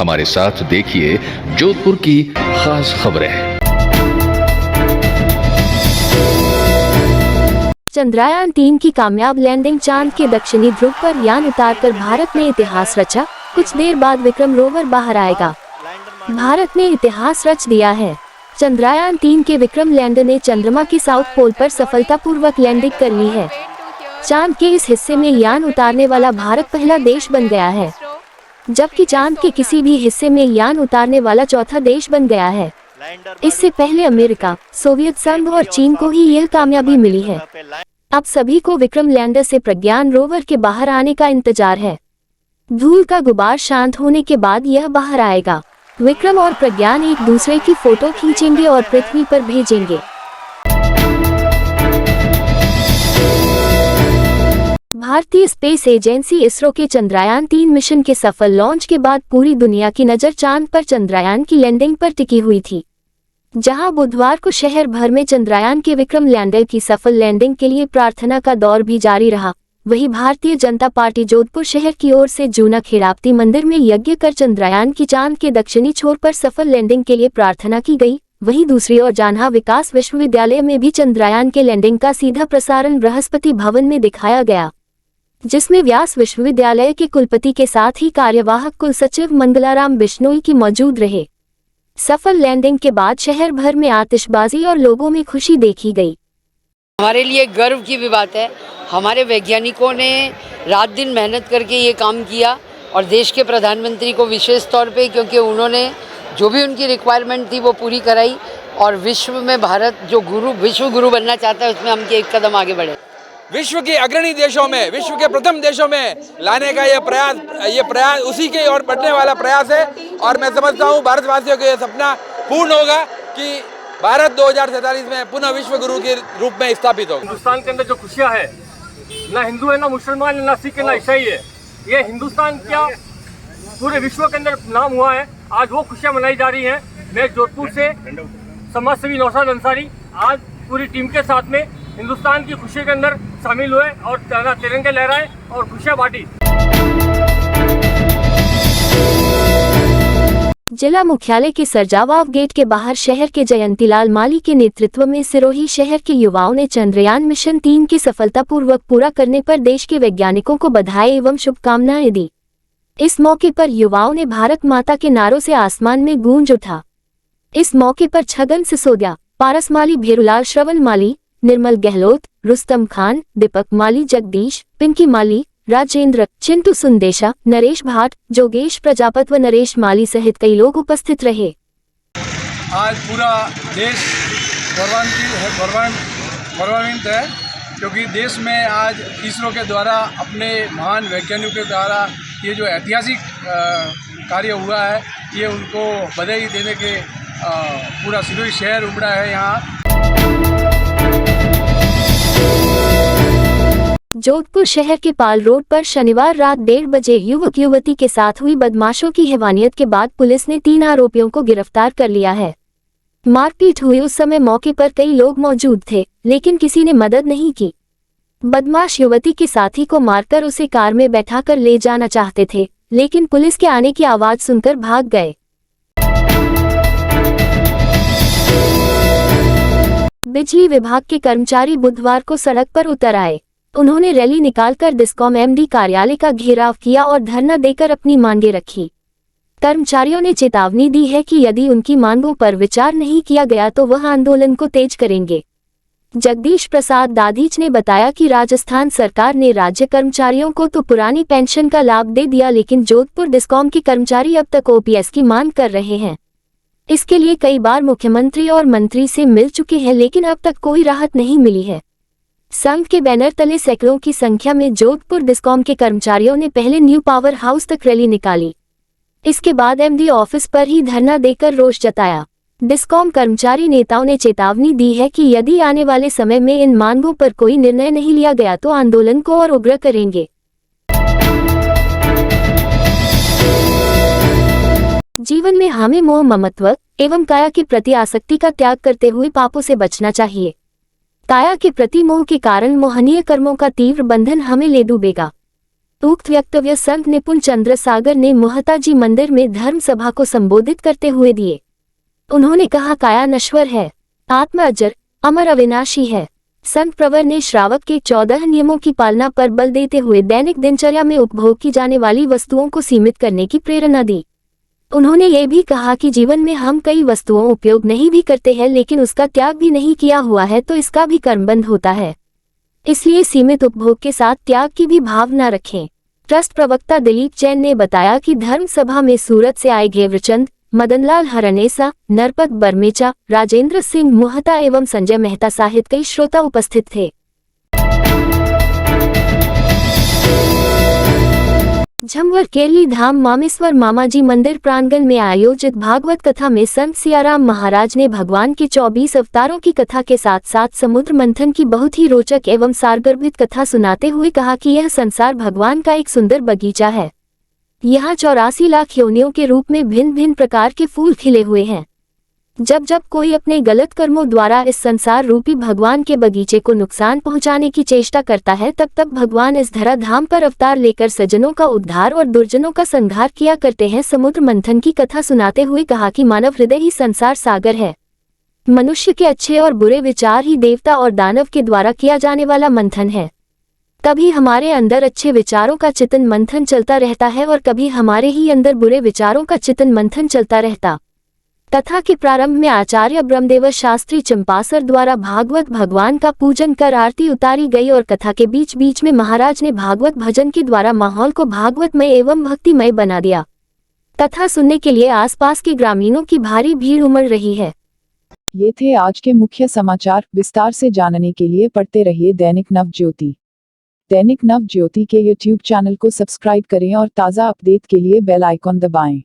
हमारे साथ देखिए जोधपुर की खास खबरें। चंद्रयान 3 की कामयाब लैंडिंग, चांद के दक्षिणी ध्रुव पर यान उतारकर भारत ने इतिहास रचा। कुछ देर बाद विक्रम रोवर बाहर आएगा। भारत ने इतिहास रच दिया है। चंद्रयान 3 के विक्रम लैंडर ने चंद्रमा के साउथ पोल पर सफलतापूर्वक लैंडिंग कर ली है। चांद के इस हिस्से में यान उतारने वाला भारत पहला देश बन गया है, जबकि चांद के किसी भी हिस्से में यान उतारने वाला चौथा देश बन गया है। इससे पहले अमेरिका, सोवियत संघ और चीन को ही यह कामयाबी मिली है। अब सभी को विक्रम लैंडर से प्रज्ञान रोवर के बाहर आने का इंतजार है। धूल का गुबार शांत होने के बाद यह बाहर आएगा। विक्रम और प्रज्ञान एक दूसरे की फोटो खींचेंगे और पृथ्वी पर भेजेंगे। भारतीय स्पेस एजेंसी इसरो के चंद्रयान 3 मिशन के सफल लॉन्च के बाद पूरी दुनिया की नज़र चांद पर चंद्रयान की लैंडिंग पर टिकी हुई थी। जहां बुधवार को शहर भर में चंद्रयान के विक्रम लैंडर की सफल लैंडिंग के लिए प्रार्थना का दौर भी जारी रहा, वहीं भारतीय जनता पार्टी जोधपुर शहर की ओर से जूना खेड़ापती मंदिर में यज्ञ कर चंद्रयान की चांद के दक्षिणी छोर पर सफल लैंडिंग के लिए प्रार्थना की गई। वहीं दूसरी ओर जान्हा विकास विश्वविद्यालय में भी चंद्रयान के लैंडिंग का सीधा प्रसारण बृहस्पति भवन में दिखाया गया, जिसमें व्यास विश्वविद्यालय के कुलपति के साथ ही कार्यवाहक कुलसचिव मंगलाराम बिश्नोई की मौजूद रहे। सफल लैंडिंग के बाद शहर भर में आतिशबाजी और लोगों में खुशी देखी गई। हमारे लिए गर्व की भी बात है। हमारे वैज्ञानिकों ने रात दिन मेहनत करके ये काम किया और देश के प्रधानमंत्री को विशेष तौर पे, क्योंकि उन्होंने जो भी उनकी रिक्वायरमेंट थी वो पूरी कराई और विश्व में भारत जो विश्व गुरु बनना चाहता है उसमें हम एक कदम आगे बढ़े। विश्व के अग्रणी देशों में, विश्व के प्रथम देशों में लाने का ये प्रयास उसी के ओर बढ़ने वाला प्रयास है। और मैं समझता हूँ भारतवासियों का ये सपना पूर्ण होगा कि भारत 2047 में पुनः विश्व गुरु के रूप में स्थापित होगा। हिंदुस्तान के अंदर जो खुशियाँ है, ना हिंदू है, ना मुसलमान है, ना सिख है, ना ईसाई है, ये हिंदुस्तान क्या पूरे विश्व के अंदर नाम हुआ है। आज वो खुशियाँ मनाई जा रही हैं। मैं जोधपुर से समाजसेवी नौशाद अंसारी आज पूरी टीम के साथ में हिंदुस्तान की खुशी के अंदर शामिल हुए और तिरंगे लहराए और खुशियाँ बांटी। जिला मुख्यालय के सरजावाव गेट के बाहर शहर के जयंतीलाल माली के नेतृत्व में सिरोही शहर के युवाओं ने चंद्रयान मिशन 3 की सफलतापूर्वक पूरा करने पर देश के वैज्ञानिकों को बधाई एवं शुभकामनाएं दी। इस मौके पर युवाओं ने भारत माता के नारों से आसमान में गूंज उठा। इस मौके पर छगन सिसोदिया, पारस माली, भेरुलाल, श्रवण माली, निर्मल गहलोत, रुस्तम खान, दीपक माली, जगदीश, पिंकी माली, राजेंद्र, चिंटू सुंदेशा, नरेश भाट, जोगेश प्रजापत व नरेश माली सहित कई लोग उपस्थित रहे। आज पूरा देश गौरवान्वित है, क्योंकि देश में आज इसरो के द्वारा अपने महान वैज्ञानिकों के द्वारा ये जो ऐतिहासिक कार्य हुआ है, ये उनको बधाई देने के पूरा सिरोही शहर उमड़ा है। यहाँ जोधपुर शहर के पाल रोड पर शनिवार रात 1:30 बजे युवक युवती के साथ हुई बदमाशों की हैवानियत के बाद पुलिस ने 3 आरोपियों को गिरफ्तार कर लिया है। मारपीट हुई उस समय मौके पर कई लोग मौजूद थे, लेकिन किसी ने मदद नहीं की। बदमाश युवती के साथी को मारकर उसे कार में बैठाकर ले जाना चाहते थे, लेकिन पुलिस के आने की आवाज सुनकर भाग गए। बिजली विभाग के कर्मचारी बुधवार को सड़क पर उतर आए। उन्होंने रैली निकालकर डिस्कॉम एमडी कार्यालय का घेराव किया और धरना देकर अपनी मांगें रखी। कर्मचारियों ने चेतावनी दी है कि यदि उनकी मांगों पर विचार नहीं किया गया तो वह आंदोलन को तेज करेंगे। जगदीश प्रसाद दाधीच ने बताया कि राजस्थान सरकार ने राज्य कर्मचारियों को तो पुरानी पेंशन का लाभ दे दिया, लेकिन जोधपुर डिस्कॉम के कर्मचारी अब तक ओपीएस की मांग कर रहे हैं। इसके लिए कई बार मुख्यमंत्री और मंत्री से मिल चुके हैं, लेकिन अब तक कोई राहत नहीं मिली है। संघ के बैनर तले सैकड़ों की संख्या में जोधपुर डिस्कॉम के कर्मचारियों ने पहले न्यू पावर हाउस तक रैली निकाली। इसके बाद एमडी ऑफिस पर ही धरना देकर रोष जताया। डिस्कॉम कर्मचारी नेताओं ने चेतावनी दी है कि यदि आने वाले समय में इन मांगों पर कोई निर्णय नहीं लिया गया तो आंदोलन को और उग्र करेंगे। जीवन में हमें मोह, ममत्व एवं काया के प्रति आसक्ति का त्याग करते हुए पापों से बचना चाहिए। काया के प्रति मोह के कारण मोहनीय कर्मों का तीव्र बंधन हमें ले डूबेगा। उक्त वक्तव्य संत निपुण चंद्रसागर ने मोहताजी मंदिर में धर्म सभा को संबोधित करते हुए दिए। उन्होंने कहा, काया नश्वर है, आत्मा अजर अमर अविनाशी है। संत प्रवर ने श्रावक के 14 नियमों की पालना पर बल देते हुए दैनिक दिनचर्या में उपभोग की जाने वाली वस्तुओं को सीमित करने की प्रेरणा दी। उन्होंने ये भी कहा कि जीवन में हम कई वस्तुओं उपयोग नहीं भी करते हैं, लेकिन उसका त्याग भी नहीं किया हुआ है तो इसका भी कर्मबंध होता है। इसलिए सीमित उपभोग के साथ त्याग की भी भावना रखें। ट्रस्ट प्रवक्ता दिलीप जैन ने बताया कि धर्म सभा में सूरत से आए घेवरचंद, मदनलाल हरनेसा, नरपत बरमेचा, राजेंद्र सिंह मोहता एवं संजय मेहता सहित कई श्रोता उपस्थित थे। झमवर केरली धाम मामेश्वर मामाजी मंदिर प्रांगण में आयोजित भागवत कथा में संत सियाराम महाराज ने भगवान के 24 अवतारों की कथा के साथ साथ समुद्र मंथन की बहुत ही रोचक एवं सारगर्भित कथा सुनाते हुए कहा कि यह संसार भगवान का एक सुंदर बगीचा है। यहाँ 84 लाख योनियों के रूप में भिन्न भिन्न प्रकार के फूल खिले हुए हैं। जब जब कोई अपने गलत कर्मों द्वारा इस संसार रूपी भगवान के बगीचे को नुकसान पहुंचाने की चेष्टा करता है, तब तब भगवान इस धरा धाम पर अवतार लेकर सज्जनों का उद्धार और दुर्जनों का संहार किया करते हैं। समुद्र मंथन की कथा सुनाते हुए कहा कि मानव हृदय ही संसार सागर है। मनुष्य के अच्छे और बुरे विचार ही देवता और दानव के द्वारा किया जाने वाला मंथन है। कभी हमारे अंदर अच्छे विचारों का चिंतन मंथन चलता रहता है और कभी हमारे ही अंदर बुरे विचारों का चिंतन मंथन चलता रहता। कथा के प्रारंभ में आचार्य ब्रह्मदेव शास्त्री चंपासर द्वारा भागवत भगवान का पूजन कर आरती उतारी गई और कथा के बीच बीच में महाराज ने भागवत भजन के द्वारा माहौल को भागवतमय एवं भक्तिमय बना दिया। कथा सुनने के लिए आसपास के ग्रामीणों की भारी भीड़ उमड़ रही है। ये थे आज के मुख्य समाचार। विस्तार से जानने के लिए पढ़ते रहिए दैनिक नवज्योति। दैनिक नवज्योति के YouTube चैनल को सब्सक्राइब करें और ताज़ा अपडेट के लिए बेल आइकॉन दबाएं।